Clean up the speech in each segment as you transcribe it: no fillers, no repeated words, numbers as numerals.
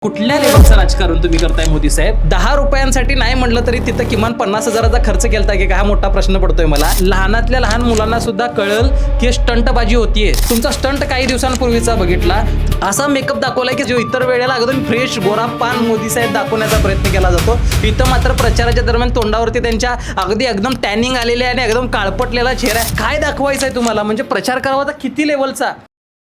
कुठल्या लेवलचं राजकारण तुम्ही करताय मोदी साहेब? 10 रुपयांसाठी नाही म्हटलं तरी तिथं किमान 50,000चा खर्च केलता की हा मोठा प्रश्न पडतोय मला. लहानातल्या लहान मुलांना सुद्धा कळल की स्टंटबाजी होतीये. तुमचा स्टंट काही दिवसांपूर्वीचा बघितला, असा मेकअप दाखवलाय की जो इतर वेळेला अगदी फ्रेश गोरा पान मोदी साहेब दाखवण्याचा प्रयत्न केला जातो. इथं मात्र प्रचाराच्या दरम्यान तोंडावरती त्यांच्या अगदी एकदम टॅनिंग आलेले आणि एकदम काळपटलेला चेहरा. काय दाखवायचा आहे तुम्हाला? म्हणजे प्रचार करावा तर किती लेवलचा?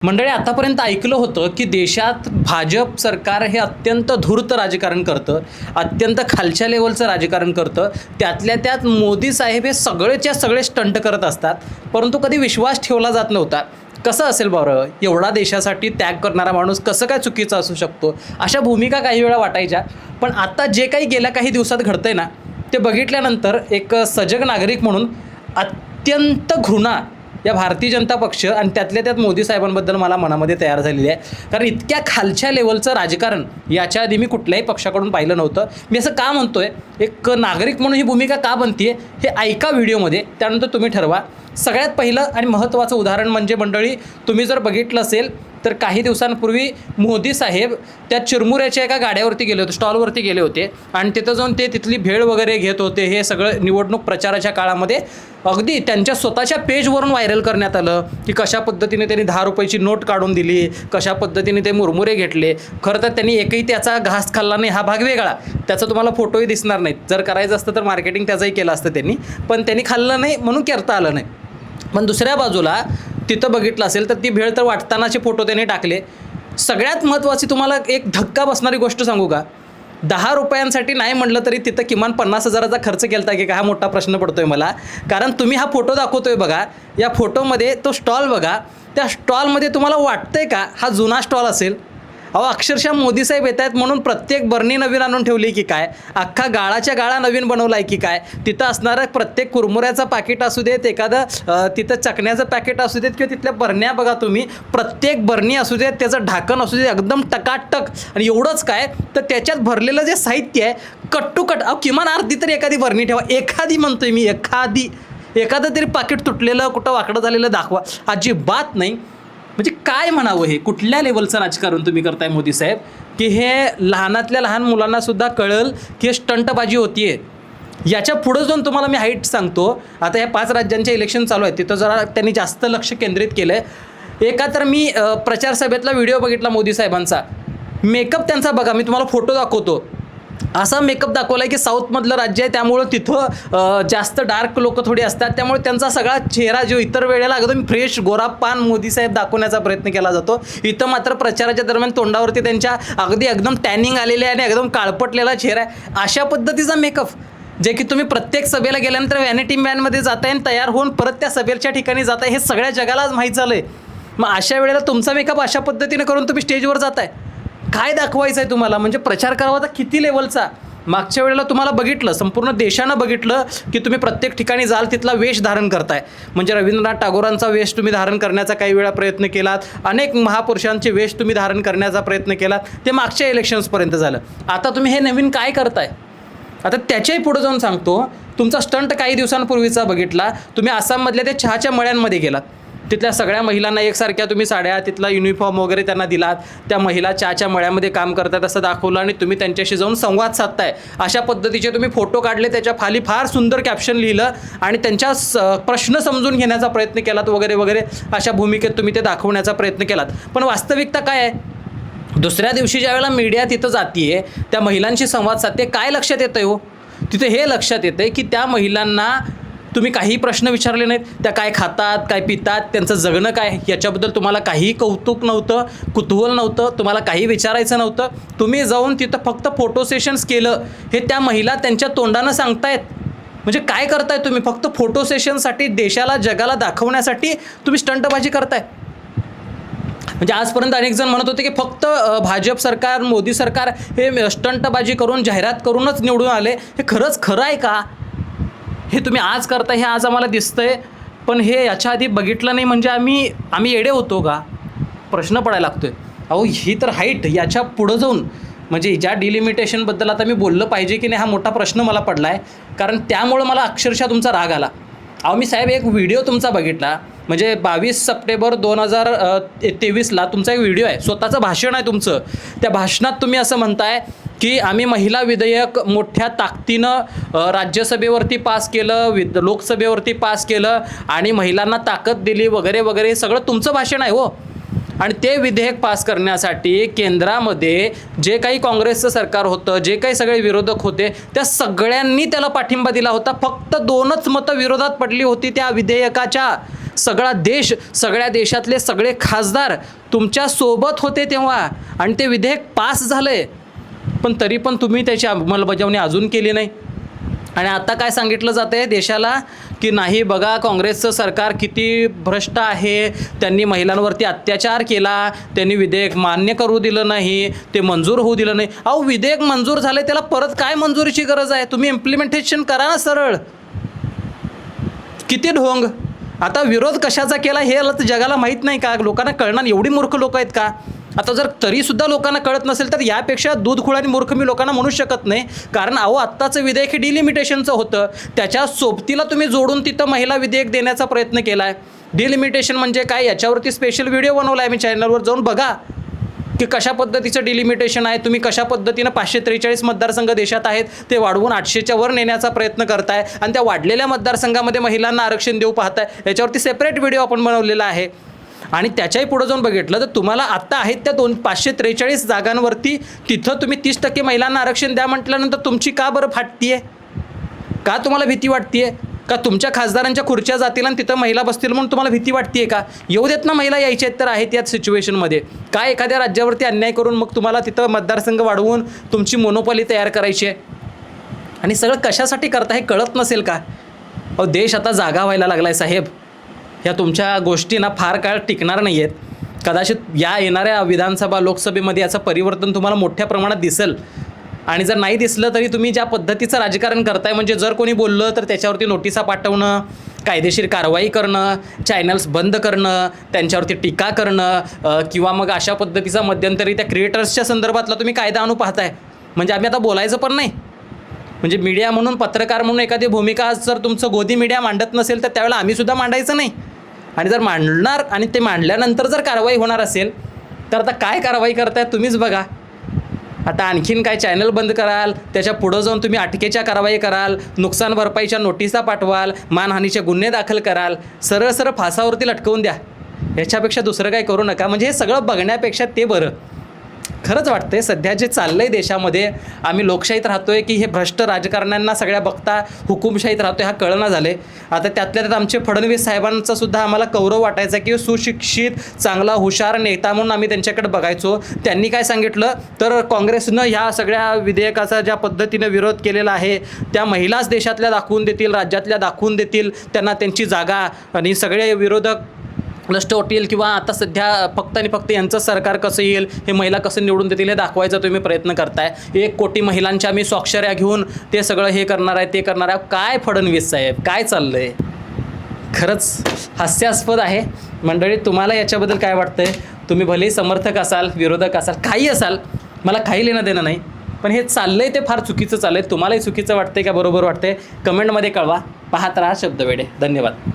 मंडळी, आतापर्यंत ऐकलं होतं की देशात भाजप सरकार हे अत्यंत धूर्त राजकारण करतं, अत्यंत खालच्या लेवलचं राजकारण करतं. त्यातल्या त्यात मोदी साहेब हे सगळेच्या सगळे स्टंट करत असतात, परंतु कधी विश्वास ठेवला जात नव्हता. कसं असेल बरं? एवढा देशासाठी त्याग करणारा माणूस कसं काय चुकीचा असू शकतो? अशा भूमिका काही वेळा वाटायच्या. पण आता जे काही गेल्या काही दिवसात घडतंय ना, ते बघितल्यानंतर एक सजग नागरिक म्हणून अत्यंत घृणा या भारतीय जनता पक्ष आणि त्यातल्या त्यात मोदी साहेबांबद्दल मला मनामध्ये तयार झालेली आहे. कारण इतक्या खालच्या लेवलचं राजकारण याच्या आधी मी कुठल्याही पक्षाकडून पाहिलं नव्हतं. मी असं का म्हणतोय, एक नागरिक म्हणून ही भूमिका का बनतीये हे ऐका व्हिडिओमध्ये, त्यानंतर तुम्ही ठरवा. सगळ्यात पहिलं आणि महत्त्वाचं उदाहरण म्हणजे मंडळी, तुम्ही जर बघितलं असेल तर काही दिवसांपूर्वी मोदी साहेब त्या चिरमुऱ्याच्या एका गाड्यावरती गेले होते, स्टॉलवरती गेले होते आणि तिथं जाऊन ते तिथली भेळ वगैरे घेत होते. हे सगळं निवडणूक प्रचाराच्या काळामध्ये अगदी त्यांच्या स्वतःच्या पेजवरून व्हायरल करण्यात आलं की कशा पद्धतीने त्यांनी 10 रुपयाची नोट काढून दिली, कशा पद्धतीने ते मुरमुरे घेतले. खरं तर त्यांनी एकही त्याचा घास खाल्ला नाही, हा भाग वेगळा. त्याचा तुम्हाला फोटोही दिसणार नाहीत. जर करायचं असतं तर मार्केटिंग त्याचंही केलं असतं त्यांनी, पण त्यांनी खाल्लं नाही म्हणून करता आलं नाही. पण दुसऱ्या बाजूला तिथं बघितलं असेल तर ती भेळ तर वाटतानाचे फोटो त्यांनी टाकले. सगळ्यात महत्त्वाची तुम्हाला एक धक्का बसणारी गोष्ट सांगू का? 10 रुपयांसाठी नाही म्हटलं तरी तिथं किमान 50,000चा खर्च केलता की हा मोठा प्रश्न पडतोय मला. कारण तुम्ही हा फोटो दाखवतोय बघा, या फोटोमध्ये तो स्टॉल बघा, त्या स्टॉलमध्ये तुम्हाला वाटतंय का हा जुना स्टॉल असेल? अहो, अक्षरशः मोदी साहेब येत आहेत म्हणून प्रत्येक बरणी नवीन आणून ठेवली की काय? अख्खा गाळाच्या गाळा नवीन बनवला आहे की काय? तिथं असणारं प्रत्येक कुरमुऱ्याचं पाकिट असू देत, एखादं तिथं चकण्याचं पॅकेट असू देत, किंवा तिथल्या बरण्या बघा तुम्ही, प्रत्येक बरणी असू देत, त्याचं ढाकण असू देत, एकदम टकाटक. आणि एवढंच काय तर त्याच्यात भरलेलं जे साहित्य आहे कट टू कट. अहो, किमान अर्धी तरी एखादी बरणी ठेवा. एखादी म्हणतोय मी, एखादं तरी पाकिट तुटलेलं, कुठं वाकडं झालेलं दाखवा. अजिबात नाही. म्हणजे काय म्हणावं, हे कुठल्या लेवलचं राजकारण तुम्ही करताय मोदी साहेब की हे लहानातल्या लहान मुलांना सुद्धा कळल की स्टंटबाजी होतीये? याच्या पुढं जाऊन तुम्हाला मी हाईट सांगतो. आता ह्या 5 राज्यांचे इलेक्शन चालू आहेत, तिथं जरा त्यांनी जास्त लक्ष केंद्रित केलं आहे. एका तर मी प्रचार सभेतला व्हिडिओ बघितला मोदी साहेबांचा. मेकअप त्यांचा बघा, मी तुम्हाला फोटो दाखवतो. असा मेकअप दाखवला आहे की साऊथमधलं राज्य आहे, त्यामुळं तिथं जास्त डार्क लोक थोडी असतात, त्यामुळे त्यांचा सगळा चेहरा जो इतर वेळेला एकदम फ्रेश गोरा पान मोदी साहेब दाखवण्याचा प्रयत्न केला जातो. इथं मात्र प्रचाराच्या दरम्यान तोंडावरती त्यांच्या अगदी एकदम टॅनिंग आलेले आणि एकदम काळपटलेला चेहरा आहे. अशा पद्धतीचा मेकअप जे की तुम्ही प्रत्येक सभेला गेल्यानंतर व्हॅनिटी मॅनमध्ये जाताय आणि तयार होऊन परत त्या सभेच्या ठिकाणी जाताय, हे सगळ्या जगालाच माहीत झालं आहे. मग अशा वेळेला तुमचा मेकअप अशा पद्धतीने करून तुम्ही स्टेजवर जाताय, काय दाखवायचं आहे तुम्हाला? म्हणजे प्रचार करावा तर किती लेवलचा? मागच्या वेळेला तुम्हाला बघितलं, संपूर्ण देशानं बघितलं की तुम्ही प्रत्येक ठिकाणी जाल तिथला वेश धारण करताय. म्हणजे रवींद्रनाथ टागोरांचा वेश तुम्ही धारण करण्याचा काही वेळा प्रयत्न केलात, अनेक महापुरुषांचे वेश तुम्ही धारण करण्याचा प्रयत्न केलात. ते मागच्या इलेक्शन्सपर्यंत झालं. आता तुम्ही हे नवीन काय करताय? आता त्याच्याही पुढे जाऊन सांगतो, तुमचा स्टंट काही दिवसांपूर्वीचा बघितला. तुम्ही आसाममधल्या त्या चहाच्या मळ्यांमध्ये गेलात, तिथल्या सगळ्या महिलांना एकसारख्या तुम्ही साड्या, तिथला युनिफॉर्म वगैरे त्यांना दिलात. त्या महिला चहाच्या मळ्यामध्ये काम करतात असं दाखवलं आणि तुम्ही त्यांच्याशी जाऊन संवाद साधताय. अशा पद्धतीचे तुम्ही फोटो काढले, त्याच्या खाली फार सुंदर कॅप्शन लिहिलं आणि त्यांच्या प्रश्न समजून घेण्याचा प्रयत्न केलात वगैरे वगैरे. अशा भूमिकेत तुम्ही ते दाखवण्याचा प्रयत्न केलात. पण वास्तविकता काय आहे? दुसऱ्या दिवशी ज्यावेळेला मीडिया तिथं जातीये, त्या महिलांशी संवाद साधते, काय लक्षात येतं हो? तिथे हे लक्षात येतं की त्या महिलांना तुम्ही काही प्रश्न विचारले नाहीत. त्या काय खातात, काय पितात, त्यांचं जगणं काय, याच्याबद्दल तुम्हाला काही कौतुक नव्हतं, कुतूहल नव्हतं, तुम्हाला काही विचारायचं नव्हतं. तुम्ही जाऊन तिथं फक्त फोटो सेशन्स केलं, हे त्या महिला त्यांच्या तोंडानं सांगतायत. म्हणजे काय करताय तुम्ही? फक्त फोटो सेशनसाठी, देशाला जगाला दाखवण्यासाठी तुम्ही स्टंटबाजी करताय. म्हणजे आजपर्यंत अनेक जण म्हणत होते की फक्त भाजप सरकार, मोदी सरकार हे स्टंटबाजी करून, जाहिरात करूनच निवडून आले. हे खरंच खरं आहे का? हे तुम्ही आज करताय, हे आज आम्हाला दिसतंय, पण हे याच्या आधी बघितलं नाही म्हणजे आम्ही येडे होतो का? प्रश्न पडायला लागतोय. अहो, ही तर हाईट, याच्या पुढं जाऊन म्हणजे ज्या डिलिमिटेशनबद्दल आता मी बोललं पाहिजे की नाही, हा मोठा प्रश्न मला पडला आहे. कारण त्यामुळं मला अक्षरशः तुमचा राग आला. अहो, मी साहेब एक व्हिडिओ तुमचा बघितला, म्हणजे 22 सप्टेंबर 2023ला तुमचा एक व्हिडिओ आहे, स्वतःचं भाषण आहे तुमचं. त्या भाषणात तुम्ही असं म्हणताय की आम्ही महिला विधेयक मोठ्या ताकदीनं राज्यसभेवरती पास केलं, लोकसभेवरती पास केलं आणि महिलांना ताकद दिली वगैरे वगैरे, सगळं तुमचं भाषण आहे हो. आणि ते विधेयक पास करण्यासाठी केंद्रामध्ये जे काही काँग्रेसचं सरकार होतं, जे काही सगळे विरोधक होते, त्या सगळ्यांनी त्याला पाठिंबा दिला होता. फक्त 2च मतं विरोधात पडली होती त्या विधेयकाच्या. सगळा देश, सगळ्या देशातले सगळे खासदार तुमच्या सोबत होते तेव्हा, आणि ते विधेयक पास झालंय. पण तरी पण तुम्ही त्याची अंमलबजावणी अजून केली नाही. आणि आता काय सांगितलं जातं आहे देशाला की नाही बघा, काँग्रेसचं सरकार किती भ्रष्ट आहे, त्यांनी महिलांवरती अत्याचार केला, त्यांनी विधेयक मान्य करू दिलं नाही, ते मंजूर होऊ दिलं नाही. अहो, विधेयक मंजूर झालं, त्याला परत काय मंजुरीची गरज आहे? तुम्ही इम्प्लिमेंटेशन करा ना सरळ. किती ढोंग. आता विरोध कशाचा केला हे जगाला माहीत नाही का? लोकांना कळणार? एवढी मूर्ख लोक आहेत का? आता जर तरीसुद्धा लोकांना कळत नसेल तर यापेक्षा दूधखोळ आणि मूर्ख मी लोकांना म्हणू शकत नाही. कारण अहो, आत्ताचं विधेयक हे डिलिमिटेशनचं होतं, त्याच्या सोबतीला तुम्ही जोडून तिथं महिला विधेयक देण्याचा प्रयत्न केला आहे. डिलिमिटेशन म्हणजे काय, याच्यावरती स्पेशल व्हिडिओ बनवला आहे मी, चॅनलवर जाऊन बघा की कशा पद्धतीचं डिलिमिटेशन आहे. तुम्ही कशा पद्धतीनं 543 मतदारसंघ देशात आहेत ते वाढवून 800च्या वर नेण्याचा प्रयत्न करताय, आणि त्या वाढलेल्या मतदारसंघामध्ये महिलांना आरक्षण देऊ पाहताय. याच्यावरती सेपरेट व्हिडिओ आपण बनवलेला आहे. आणि त्याच्याही पुढं जाऊन बघितलं तर तुम्हाला आत्ता आहेत त्या 543 जागांवरती तिथं तुम्ही 30% महिलांना आरक्षण द्या म्हटल्यानंतर तुमची का बरं फाटतीये? का तुम्हाला भीती वाटतीये? का तुमच्या खासदारांच्या खुर्च्या जातील आणि तिथं महिला बसतील म्हणून तुम्हाला भीती वाटतेय का? येऊ देत ना, महिला यायच्या आहेत तर आहेत याच सिच्युएशनमध्ये. काय एखाद्या राज्यावरती अन्याय करून मग तुम्हाला तिथं मतदारसंघ वाढवून तुमची मोनोपॉली तयार करायची आहे? आणि सगळं कशासाठी करता हे कळत नसेल का? अहो, देश आता जागा व्हायला लागला आहे साहेब. ह्या तुमच्या गोष्टी ना फार काळ टिकणार नाही आहेत. कदाचित या येणाऱ्या विधानसभा लोकसभेमध्ये याचं परिवर्तन तुम्हाला मोठ्या प्रमाणात दिसेल. आणि जर नाही दिसलं तरी तुम्ही ज्या पद्धतीचं राजकारण करताय, म्हणजे जर कोणी बोललं तर त्याच्यावरती नोटिसा पाठवणं, कायदेशीर कारवाई करणं, चॅनल्स बंद करणं, त्यांच्यावरती टीका करणं, किंवा मग अशा पद्धतीचा मध्यंतरी त्या क्रिएटर्सच्या संदर्भातला तुम्ही कायदा आणू पाहताय. म्हणजे आम्ही आता बोलायचं पण नाही. म्हणजे मीडिया म्हणून, पत्रकार म्हणून एखादी भूमिका जर तुमचं गोदी मीडिया मांडत नसेल तर त्यावेळेला आम्हीसुद्धा मांडायचं नाही. आणि जर मांडणार आणि ते मांडल्यानंतर जर कारवाई होणार असेल तर आता काय कारवाई करताय तुम्हीच बघा. आता आणखीन काय चॅनल बंद कराल, त्याच्या पुढं जाऊन तुम्ही अटकेच्या कारवाई कराल, नुकसान भरपाईच्या नोटिसा पाठवाल, मानहानीचे गुन्हे दाखल कराल, सरळ सरळ फासावरती लटकवून द्या. याच्यापेक्षा दुसरं काय करू नका. म्हणजे हे सगळं बघण्यापेक्षा ते बरं. खरंच वाटतंय सध्या जे चाललंय देशामध्ये, आम्ही लोकशाहीत राहतोय की हे भ्रष्ट राजकारण्यांना सगळ्या बघता हुकुमशाहीत राहतोय हा कळना झाले. आता त्यातल्या त्यात आमचे फडणवीस साहेबांचा सुद्धा आम्हाला गौरव वाटायचा की सुशिक्षित, चांगला, हुशार नेता म्हणून आम्ही त्यांच्याकडे बघायचो. त्यांनी काय सांगितलं तर काँग्रेसनं ह्या सगळ्या विधेयकाचा ज्या पद्धतीनं विरोध केलेला आहे त्या महिलाच देशातल्या दाखवून देतील, राज्यातल्या दाखवून देतील, त्यांना त्यांची जागा, आणि सगळे विरोधक नष्ट होतील, किंवा आता सध्या फक्त आणि फक्त यांचं सरकार कसं येईल, हे महिला कसं निवडून देतील हे दाखवायचा तुम्ही प्रयत्न करताय. 1 कोटी महिलांच्या आम्ही स्वाक्षऱ्या घेऊन ते सगळं हे करणार आहे, ते करणार आहे. काय फडणवीस साहेब, काय चाललं आहे? खरंच हास्यास्पद आहे. मंडळी, तुम्हाला याच्याबद्दल काय वाटतंय? तुम्ही भलेही समर्थक असाल, विरोधक असाल, काही असाल, मला काही लेणं देणं नाही. पण हे चाललंय ते फार चुकीचं चाललंय. तुम्हालाही चुकीचं वाटतंय का बरोबर वाटतंय? कमेंटमध्ये कळवा. पाहत राहा शब्दवेडे. धन्यवाद.